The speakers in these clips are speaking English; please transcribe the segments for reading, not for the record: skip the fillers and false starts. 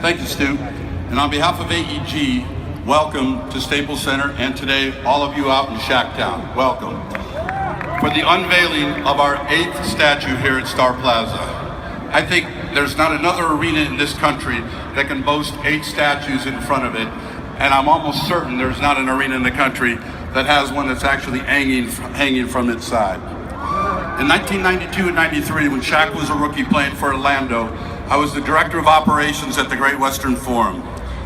Thank you, Stu. And on behalf of AEG, welcome to Staples Center, and today, all of you out in Shacktown, welcome. For the unveiling of our 8th statue here at Star Plaza. I think there's not another arena in this country that can boast 8 statues in front of it, and I'm almost certain there's not an arena in the country that has one that's actually hanging from its side. In 1992 and 93, when Shaq was a rookie playing for Orlando, I was the director of operations at the Great Western Forum.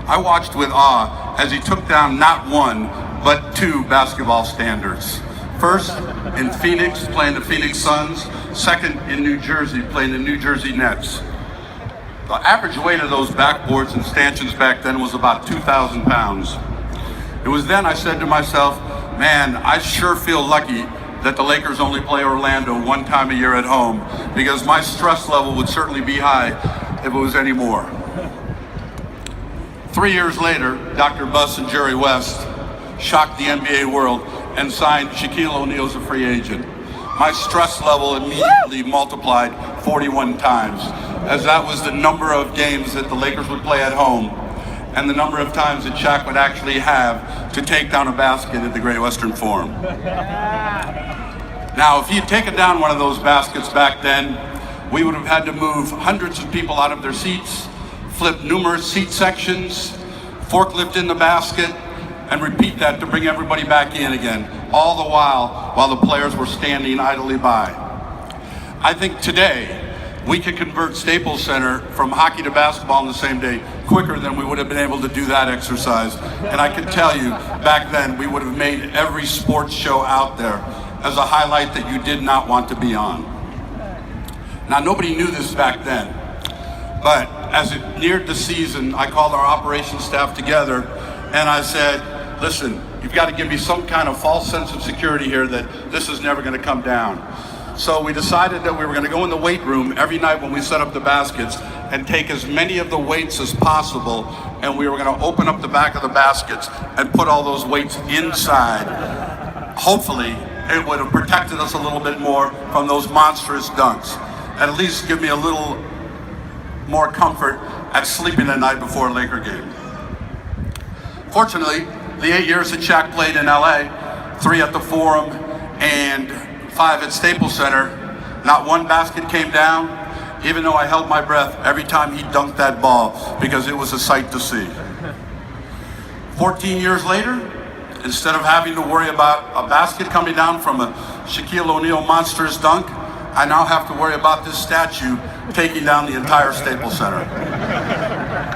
I watched with awe as he took down not one, but 2 basketball standards. First, in Phoenix, playing the Phoenix Suns. Second, in New Jersey, playing the New Jersey Nets. The average weight of those backboards and stanchions back then was about 2,000 pounds. It was then I said to myself, man, I sure feel lucky that the Lakers only play Orlando one time a year at home, because my stress level would certainly be high if it was any more. 3 years later, Dr. Buss and Jerry West shocked the NBA world and signed Shaquille O'Neal as a free agent. My stress level immediately multiplied 41 times, as that was the number of games that the Lakers would play at home and the number of times that Shaq would actually have to take down a basket at the Great Western Forum. Now, if he had taken down one of those baskets back then, we would have had to move hundreds of people out of their seats, flip numerous seat sections, forklift in the basket, and repeat that to bring everybody back in again, all the while the players were standing idly by. I think today, we could convert Staples Center from hockey to basketball in the same day quicker than we would have been able to do that exercise. And I can tell you, back then, we would have made every sports show out there as a highlight that you did not want to be on. Now, nobody knew this back then, but as it neared the season, I called our operations staff together and I said, listen, you've got to give me some kind of false sense of security here that this is never going to come down. So we decided that we were going to go in the weight room every night when we set up the baskets and take as many of the weights as possible, and we were going to open up the back of the baskets and put all those weights inside. Hopefully, it would have protected us a little bit more from those monstrous dunks, and at least give me a little more comfort at sleeping at night before a Laker game. Fortunately, the 8 years that Shaq played in LA, 3 at the Forum and 5 at Staples Center, not one basket came down, even though I held my breath every time he dunked that ball, because it was a sight to see. 14 years later, instead of having to worry about a basket coming down from a Shaquille O'Neal monstrous dunk, I now have to worry about this statue taking down the entire Staples Center.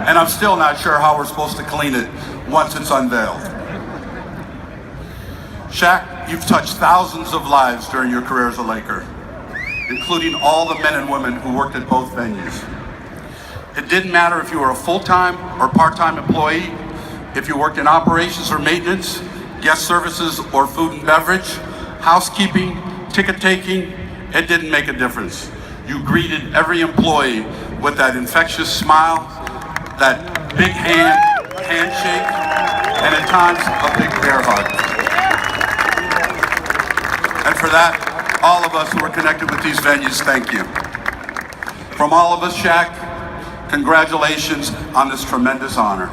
And I'm still not sure how we're supposed to clean it once it's unveiled. Shaq, you've touched thousands of lives during your career as a Laker, including all the men and women who worked at both venues. It didn't matter if you were a full-time or part-time employee, if you worked in operations or maintenance, guest services or food and beverage, housekeeping, ticket taking, it didn't make a difference. You greeted every employee with that infectious smile, that big handshake, and at times a big bear hug. And for that, all of us who are connected with these venues, thank you. From all of us, Shaq, congratulations on this tremendous honor.